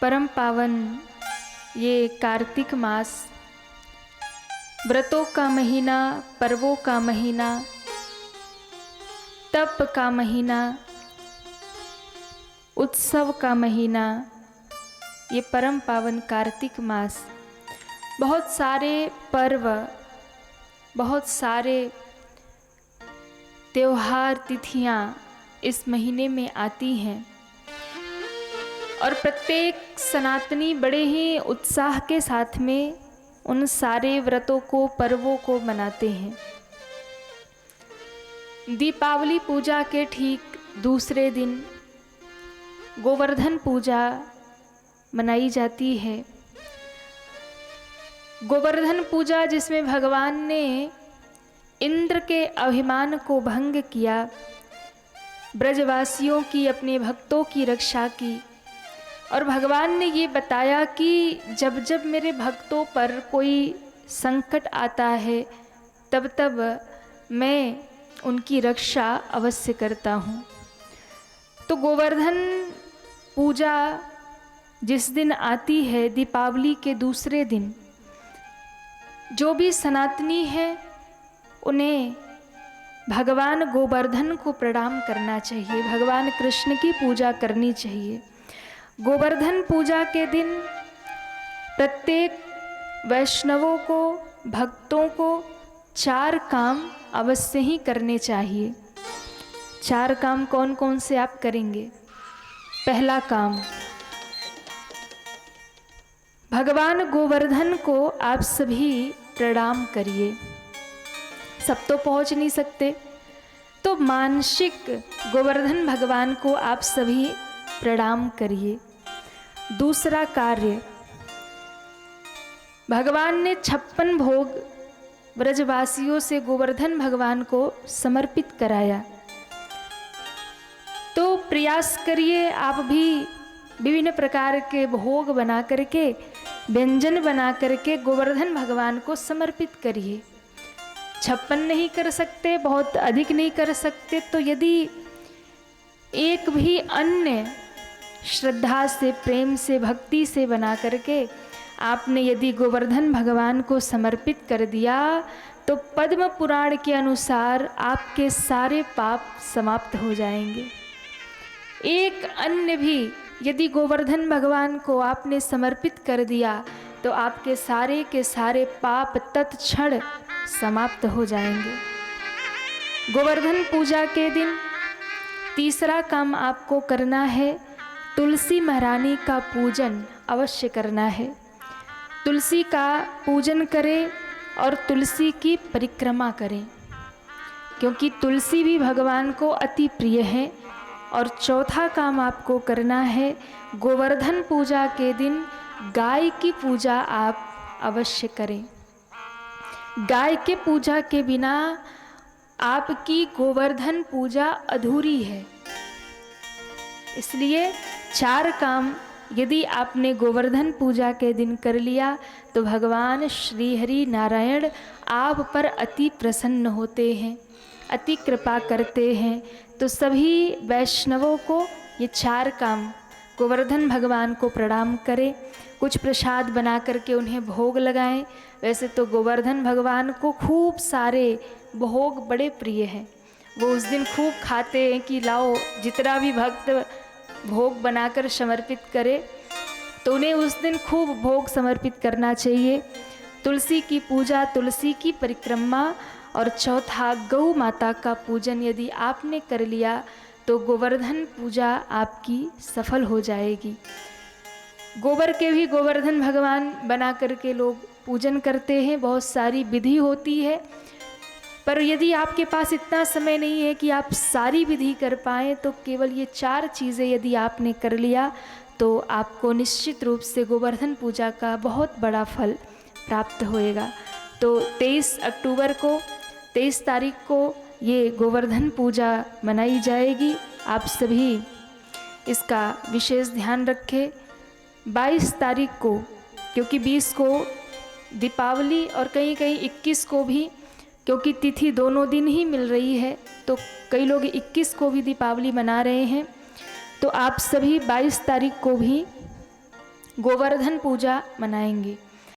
परम पावन ये कार्तिक मास, व्रतों का महीना, पर्वों का महीना, तप का महीना, उत्सव का महीना, ये परम पावन कार्तिक मास, बहुत सारे पर्व, बहुत सारे त्योहार, तिथियां इस महीने में आती हैं और प्रत्येक सनातनी बड़े ही उत्साह के साथ में उन सारे व्रतों को, पर्वों को मनाते हैं। दीपावली पूजा के ठीक दूसरे दिन गोवर्धन पूजा मनाई जाती है। गोवर्धन पूजा जिसमें भगवान ने इंद्र के अभिमान को भंग किया, ब्रजवासियों की, अपने भक्तों की रक्षा की और भगवान ने ये बताया कि जब जब मेरे भक्तों पर कोई संकट आता है तब तब मैं उनकी रक्षा अवश्य करता हूँ। तो गोवर्धन पूजा जिस दिन आती है, दीपावली के दूसरे दिन, जो भी सनातनी है उन्हें भगवान गोवर्धन को प्रणाम करना चाहिए, भगवान कृष्ण की पूजा करनी चाहिए। गोवर्धन पूजा के दिन प्रत्येक वैष्णवों को, भक्तों को 4 काम अवश्य ही करने चाहिए। 4 काम कौन कौन से आप करेंगे? पहला काम, भगवान गोवर्धन को आप सभी प्रणाम करिए। सब तो पहुंच नहीं सकते, तो मानसिक गोवर्धन भगवान को आप सभी प्रणाम करिए। दूसरा कार्य, भगवान ने 56 भोग ब्रजवासियों से गोवर्धन भगवान को समर्पित कराया, तो प्रयास करिए आप भी विभिन्न प्रकार के भोग बना करके, व्यंजन बना करके गोवर्धन भगवान को समर्पित करिए। 56 नहीं कर सकते, बहुत अधिक नहीं कर सकते, तो यदि एक भी अन्न श्रद्धा से, प्रेम से, भक्ति से बना करके आपने यदि गोवर्धन भगवान को समर्पित कर दिया तो पद्म पुराण के अनुसार आपके सारे पाप समाप्त हो जाएंगे। एक अन्न भी यदि गोवर्धन भगवान को आपने समर्पित कर दिया तो आपके सारे के सारे पाप तत्क्षण समाप्त हो जाएंगे। गोवर्धन पूजा के दिन तीसरा काम आपको करना है, तुलसी महारानी का पूजन अवश्य करना है। तुलसी का पूजन करें और तुलसी की परिक्रमा करें, क्योंकि तुलसी भी भगवान को अति प्रिय है। और चौथा काम आपको करना है, गोवर्धन पूजा के दिन गाय की पूजा आप अवश्य करें। गाय के पूजा के बिना आपकी गोवर्धन पूजा अधूरी है। इसलिए 4 काम यदि आपने गोवर्धन पूजा के दिन कर लिया तो भगवान श्री हरि नारायण आप पर अति प्रसन्न होते हैं, अति कृपा करते हैं। तो सभी वैष्णवों को ये 4 काम, गोवर्धन भगवान को प्रणाम करें, कुछ प्रसाद बना करके उन्हें भोग लगाएं। वैसे तो गोवर्धन भगवान को खूब सारे भोग बड़े प्रिय हैं, वो उस दिन खूब खाते हैं कि लाओ जितना भी भक्त भोग बनाकर समर्पित करे, तो उन्हें उस दिन खूब भोग समर्पित करना चाहिए। तुलसी की पूजा, तुलसी की परिक्रमा और चौथा गौ माता का पूजन यदि आपने कर लिया तो गोवर्धन पूजा आपकी सफल हो जाएगी। गोबर के भी गोवर्धन भगवान बना करके लोग पूजन करते हैं, बहुत सारी विधि होती है, पर यदि आपके पास इतना समय नहीं है कि आप सारी विधि कर पाएँ तो केवल ये 4 चीज़ें यदि आपने कर लिया तो आपको निश्चित रूप से गोवर्धन पूजा का बहुत बड़ा फल प्राप्त होएगा। तो 23 अक्टूबर को, 23 तारीख को ये गोवर्धन पूजा मनाई जाएगी। आप सभी इसका विशेष ध्यान रखें। 22 तारीख को, क्योंकि 20 को दीपावली और कहीं कहीं 21 को भी, क्योंकि तिथि दोनों दिन ही मिल रही है तो कई लोग 21 को भी दीपावली मना रहे हैं। तो आप सभी 22 तारीख को भी गोवर्धन पूजा मनाएंगे।